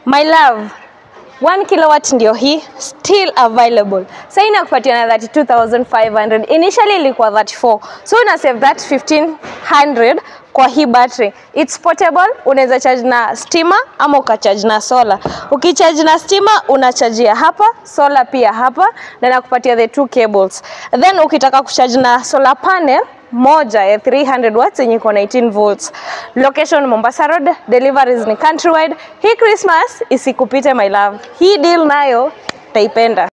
My love, 1 kilowatt ndio hii, still available. Sasa inakupatia na 32,500. Initially ilikuwa 34. So una save that 1,500 kwa hii battery. It's portable, unaweza charge na stima ama ukacharge na solar. Ukicharge na stima unachajia hapa, solar pia hapa, na nakupatia the 2 cables. Then ukitaka kucharge na solar panel moja ya 300 watts yenye iko na 18 volts. Location Mombasa Road, deliveries ni countrywide. Hii Christmas isikupite my love. Hii deal nayo taipenda.